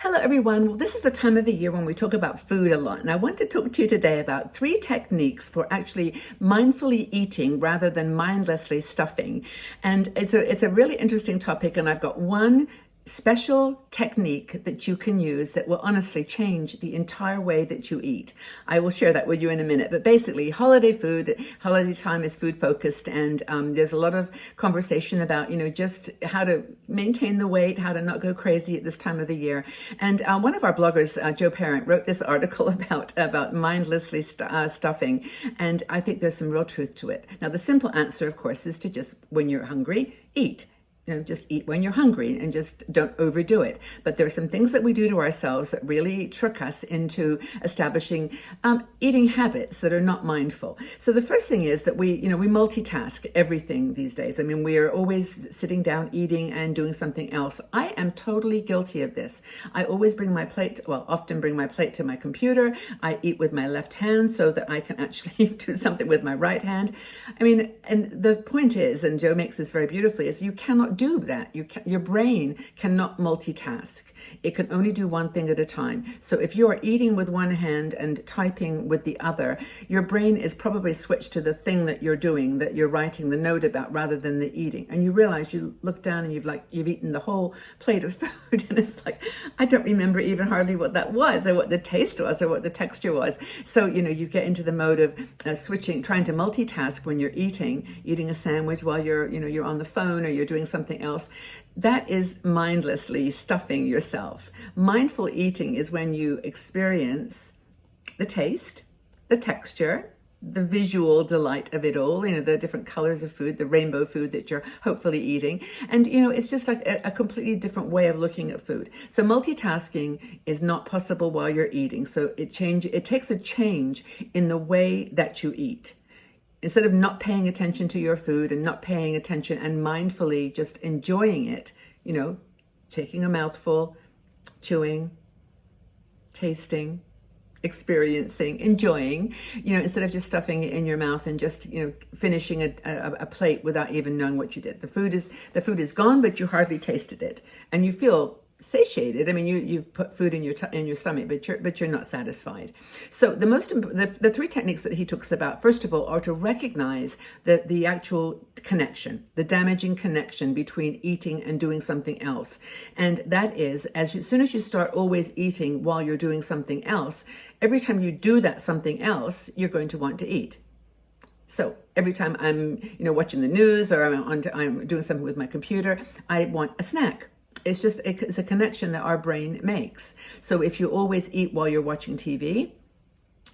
Hello, everyone. Well, this is the time of the year when we talk about food a lot. And I want to talk to you today about 3 techniques for actually mindfully eating rather than mindlessly stuffing. And it's a really interesting topic. And I've got one special technique that you can use that will honestly change the entire way that you eat. I will share that with you in a minute. But basically, holiday time is food focused, and there's a lot of conversation about, just how to maintain the weight, how to not go crazy at this time of the year. And one of our bloggers, Joe Parent, wrote this article about mindlessly stuffing, and I think there's some real truth to it. Now, the simple answer, of course, is to just, when you're hungry, eat. Just eat when you're hungry and just don't overdo it. But there are some things that we do to ourselves that really trick us into establishing eating habits that are not mindful. So the first thing is that we multitask everything these days. I mean, we are always sitting down, eating and doing something else. I am totally guilty of this. I always often bring my plate to my computer. I eat with my left hand so that I can actually do something with my right hand. I mean, and the point is, and Joe makes this very beautifully, is you cannot do that. Your brain cannot multitask. It can only do one thing at a time. So if you are eating with one hand and typing with the other, your brain is probably switched to the thing that you're doing, that you're writing the note about, rather than the eating. And you realize, you look down and you've eaten the whole plate of food, and it's like, I don't remember even hardly what that was, or what the taste was, or what the texture was. So you get into the mode of trying to multitask when you're eating a sandwich while you're on the phone, or you're doing something else. That is mindlessly stuffing yourself. Mindful eating is when you experience the taste, the texture, the visual delight of it all, the different colors of food, the rainbow food that you're hopefully eating. And, it's just like a completely different way of looking at food. So multitasking is not possible while you're eating. So it takes a change in the way that you eat. Instead of not paying attention to your food and not paying attention and mindfully just enjoying it, taking a mouthful, chewing, tasting, experiencing, enjoying, instead of just stuffing it in your mouth and just, finishing a plate without even knowing what you did. The food is gone, but you hardly tasted it, and you feel satiated. I mean, you've put food in your stomach, but you're not satisfied. So the 3 techniques that he talks about, first of all, are to recognize the actual connection, the damaging connection between eating and doing something else. And that is, as soon as you start always eating while you're doing something else, every time you do that something else, you're going to want to eat. So every time I'm, watching the news, or I'm doing something with my computer, I want a snack. It's a connection that our brain makes. So if you always eat while you're watching TV,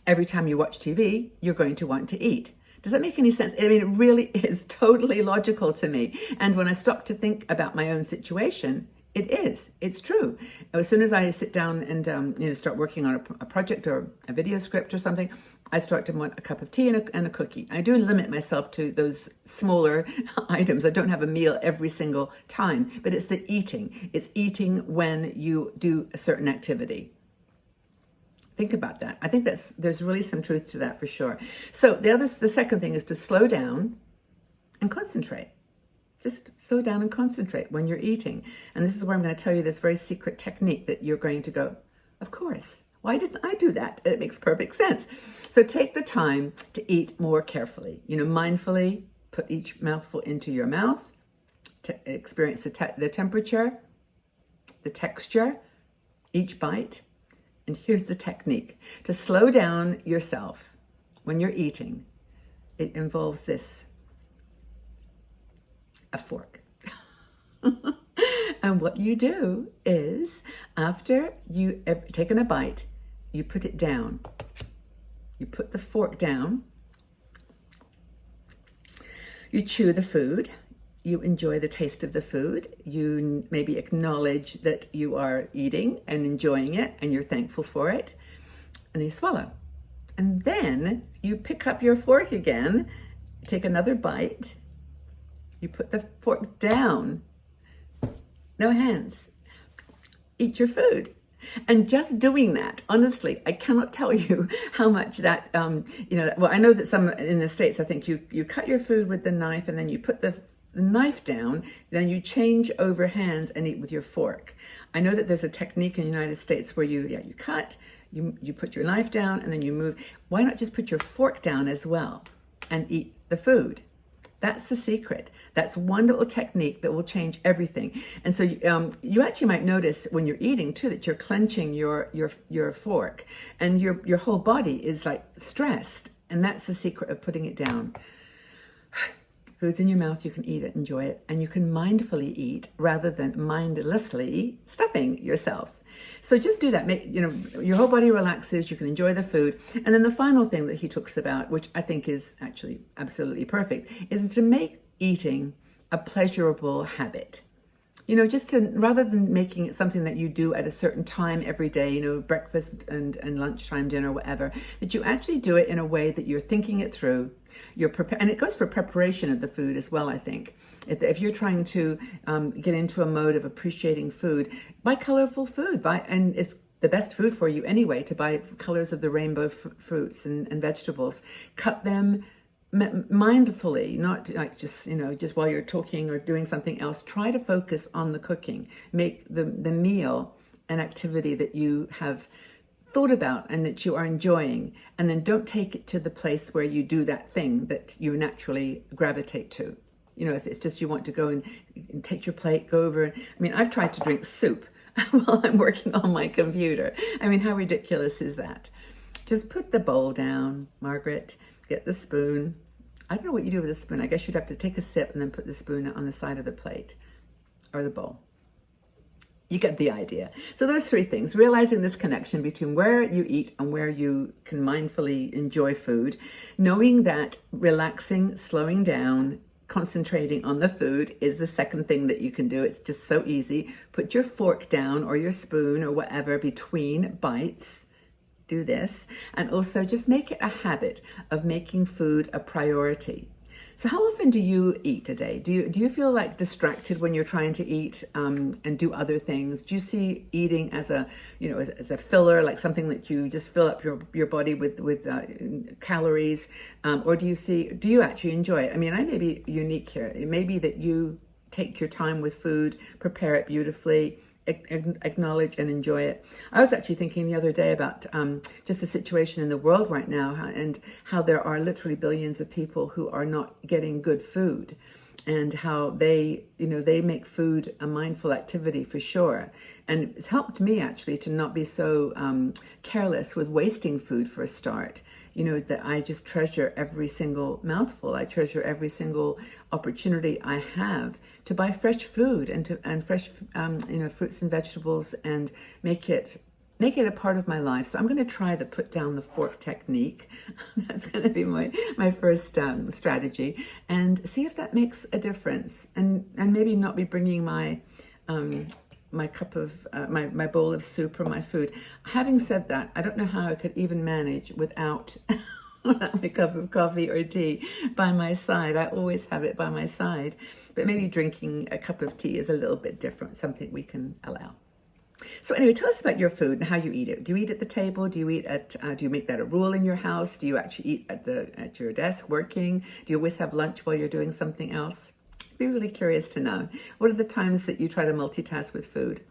every time you watch TV, you're going to want to eat. Does that make any sense? I mean, it really is totally logical to me. And when I stop to think about my own situation, it's true. As soon as I sit down and start working on a project or a video script or something, I start to want a cup of tea and a cookie. I do limit myself to those smaller items. I don't have a meal every single time, but it's the eating. It's eating when you do a certain activity. Think about that. I think there's really some truth to that for sure. So the second thing is to slow down and concentrate. Just slow down and concentrate when you're eating. And this is where I'm going to tell you this very secret technique that you're going to go, of course, why didn't I do that? It makes perfect sense. So take the time to eat more carefully. Mindfully put each mouthful into your mouth, to experience the temperature, the texture, each bite. And here's the technique. To slow down yourself when you're eating, it involves this. A fork. And what you do is, after you've taken a bite, you put it down. You put the fork down. You chew the food. You enjoy the taste of the food. You maybe acknowledge that you are eating and enjoying it, and you're thankful for it. And then you swallow. And then you pick up your fork again, take another bite. You put the fork down. No hands. Eat your food. And just doing that, honestly, I cannot tell you how much that, I know that some in the States, I think you cut your food with the knife and then you put the the knife down, then you change over hands and eat with your fork. I know that there's a technique in the United States where you cut, you put your knife down, and then you move. Why not just put your fork down as well and eat the food? That's the secret. That's one little technique that will change everything. And so you actually might notice when you're eating too that you're clenching your fork, and your whole body is like stressed. And that's the secret of putting it down. Food's in your mouth, you can eat it, enjoy it, and you can mindfully eat rather than mindlessly stuffing yourself. So just do that. Your whole body relaxes, you can enjoy the food. And then the final thing that he talks about, which I think is actually absolutely perfect, is to make eating a pleasurable habit. Just to, rather than making it something that you do at a certain time every day, breakfast and lunchtime, dinner, whatever, that you actually do it in a way that you're thinking it through. And it goes for preparation of the food as well, I think. If you're trying to get into a mode of appreciating food, buy colorful food. And it's the best food for you anyway, to buy colors of the rainbow fruits and vegetables. Cut them mindfully, not like just while you're talking or doing something else. Try to focus on the cooking. Make the meal an activity that you have thought about and that you are enjoying, and then don't take it to the place where you do that thing that you naturally gravitate to. If it's just you want to go and take your plate, go over. I've tried to drink soup while I'm working on my computer. How ridiculous is that? Just put the bowl down, Margaret. Get the spoon. I don't know what you do with a spoon. I guess you'd have to take a sip and then put the spoon on the side of the plate or the bowl. You get the idea. So those three things: realizing this connection between where you eat and where you can mindfully enjoy food, knowing that relaxing, slowing down, concentrating on the food is the second thing that you can do. It's just so easy. Put your fork down or your spoon or whatever between bites. Do this, and also just make it a habit of making food a priority. So how often do you eat a day? Do you feel like distracted when you're trying to eat and do other things? Do you see eating as a filler, like something that you just fill up your body with calories, or do you actually enjoy it? I may be unique here. It may be that you take your time with food, prepare it beautifully, acknowledge and enjoy it. I was actually thinking the other day about just the situation in the world right now, and how there are literally billions of people who are not getting good food, and how they make food a mindful activity for sure. And it's helped me actually to not be so careless with wasting food for a start. That I just treasure every single mouthful. I treasure every single opportunity I have to buy fresh food and fresh fruits and vegetables, and make it a part of my life. So I'm going to try the put down the fork technique. That's going to be my first strategy, and see if that makes a difference. And maybe not be bringing my cup of my bowl of soup or my food. Having said that, I don't know how I could even manage without my cup of coffee or tea by my side. I always have it by my side, but maybe drinking a cup of tea is a little bit different, something we can allow. So anyway, tell us about your food and how you eat it. Do you eat at the table? Do you eat do you make that a rule in your house? Do you actually eat at your desk working? Do you always have lunch while you're doing something else? I'd be really curious to know. What are the times that you try to multitask with food?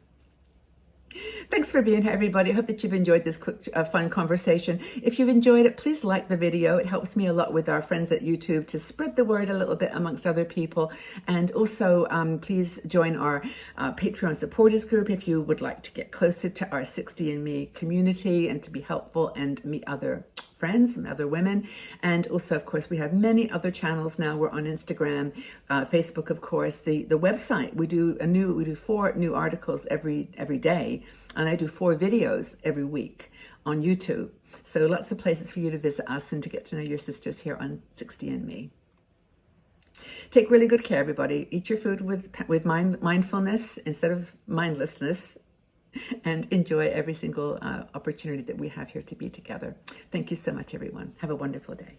Thanks for being here, everybody. I hope that you've enjoyed this quick, fun conversation. If you've enjoyed it, please like the video. It helps me a lot with our friends at YouTube to spread the word a little bit amongst other people. And also, please join our Patreon supporters group if you would like to get closer to our 60andMe community and to be helpful and meet other friends and other women. And also, of course, we have many other channels now. We're on Instagram, Facebook, of course. The website, we do 4 new articles every day, and I do 4 videos every week on YouTube. So lots of places for you to visit us and to get to know your sisters here on 60andMe. Take really good care, everybody. Eat your food with mindfulness instead of mindlessness, and enjoy every single opportunity that we have here to be together. Thank you so much, everyone. Have a wonderful day.